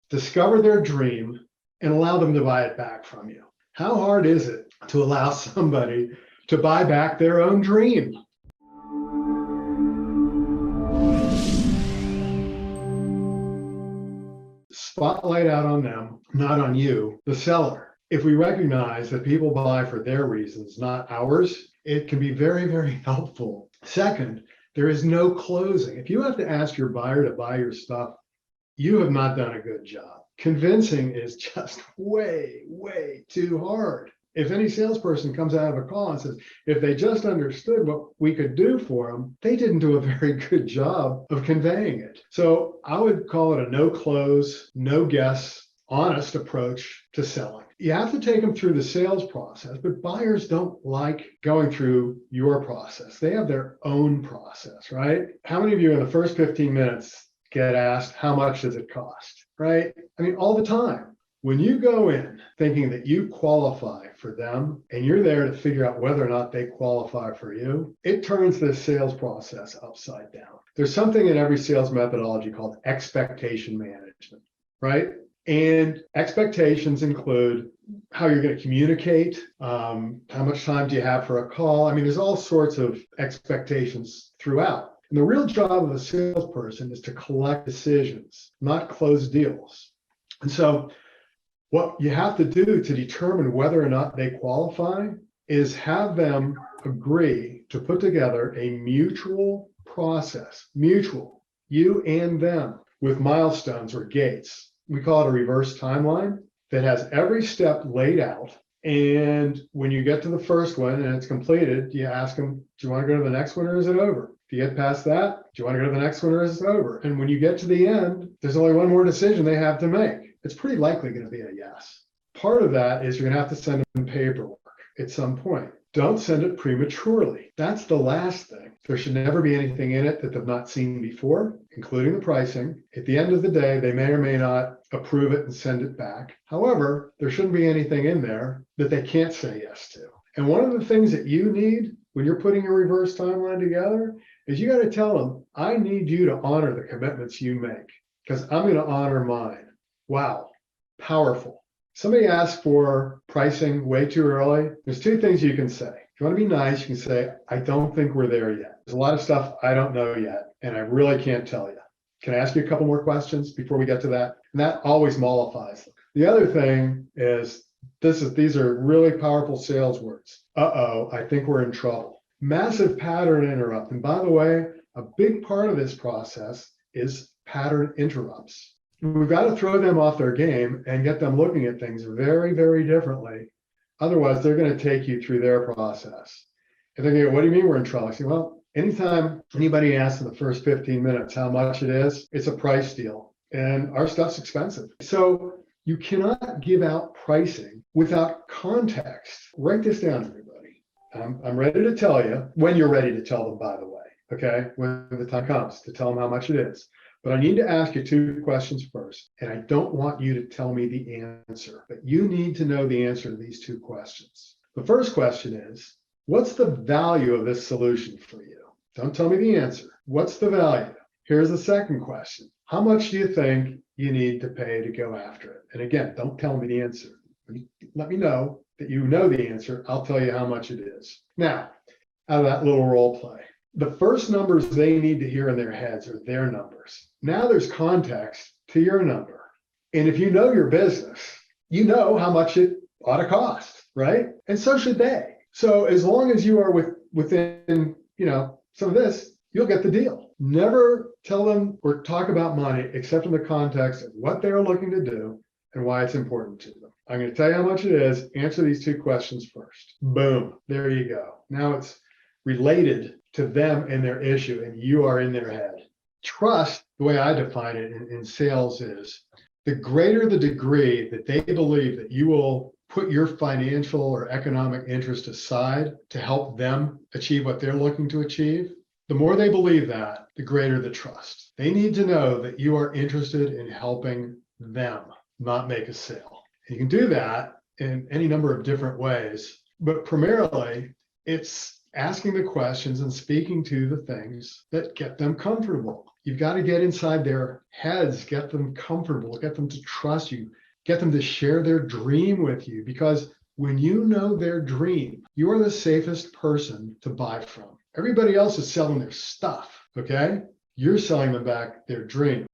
discover their dream, and allow them to buy it back from you. How hard is it to allow somebody to buy back their own dream? Spotlight out on them, not on you, the seller. If we recognize that people buy for their reasons, not ours, it can be very, very helpful. Second, there is no closing. If you have to ask your buyer to buy your stuff, you have not done a good job. Convincing is just way, way too hard. If any salesperson comes out of a call and says, if they just understood what we could do for them, they didn't do a very good job of conveying it. So I would call it a no close, no guess, honest approach to selling. You have to take them through the sales process, but buyers don't like going through your process. They have their own process, right? How many of you in the first 15 minutes get asked, how much does it cost, right? I mean, all the time. When you go in thinking that you qualify for them and you're there to figure out whether or not they qualify for you, it turns this sales process upside down. There's something in every sales methodology called expectation management, right? And expectations include how you're going to communicate, how much time do you have for a call? I mean, there's all sorts of expectations throughout. And the real job of a salesperson is to collect decisions, not close deals. And so what you have to do to determine whether or not they qualify is have them agree to put together a mutual process, mutual, you and them, with milestones or gates. We call it a reverse timeline that has every step laid out. And when you get to the first one and it's completed, you ask them, do you want to go to the next one or is it over? If you get past that, do you want to go to the next one or is it over? And when you get to the end, there's only one more decision they have to make. It's pretty likely going to be a yes. Part of that is you're going to have to send them paperwork at some point. Don't send it prematurely. That's the last thing. There should never be anything in it that they've not seen before, including the pricing. At the end of the day, they may or may not approve it and send it back. However, there shouldn't be anything in there that they can't say yes to. And one of the things that you need when you're putting a reverse timeline together is you got to tell them, I need you to honor the commitments you make because I'm going to honor mine. Wow, powerful. Somebody asked for pricing way too early. There's two things you can say. If you want to be nice, you can say, I don't think we're there yet. There's a lot of stuff I don't know yet, and I really can't tell you. Can I ask you a couple more questions before we get to that? And that always mollifies them. The other thing is, these are really powerful sales words. Uh-oh, I think we're in trouble. Massive pattern interrupt. And by the way, a big part of this process is pattern interrupts. We've got to throw them off their game and get them looking at things very, very differently. Otherwise, they're going to take you through their process. And they're going to go, what do you mean we're in trouble? I say, well, anytime anybody asks in the first 15 minutes how much it is, it's a price deal. And our stuff's expensive. So you cannot give out pricing without context. Write this down, everybody. I'm ready to tell you when you're ready to tell them, by the way, okay? When the time comes to tell them how much it is. But I need to ask you two questions first, and I don't want you to tell me the answer, but you need to know the answer to these two questions. The first question is, what's the value of this solution for you? Don't tell me the answer. What's the value? Here's the second question. How much do you think you need to pay to go after it? And again, don't tell me the answer. Let me know that you know the answer. I'll tell you how much it is. Now, out of that little role play, the first numbers they need to hear in their heads are their numbers. Now there's context to your number. And if you know your business, you know how much it ought to cost, right? And so should they. So as long as you are within, some of this, you'll get the deal. Never tell them or talk about money except in the context of what they're looking to do and why it's important to them. I'm going to tell you how much it is. Answer these two questions first. Boom. There you go. Now it's related to them and their issue, and you are in their head. Trust, the way I define it in sales, is the greater the degree that they believe that you will put your financial or economic interest aside to help them achieve what they're looking to achieve, the more they believe that, the greater the trust. They need to know that you are interested in helping them, not make a sale. And you can do that in any number of different ways, but primarily it's asking the questions and speaking to the things that get them comfortable. You've got to get inside their heads, get them comfortable, get them to trust you, get them to share their dream with you. Because when you know their dream, you are the safest person to buy from. Everybody else is selling their stuff, okay? You're selling them back their dream.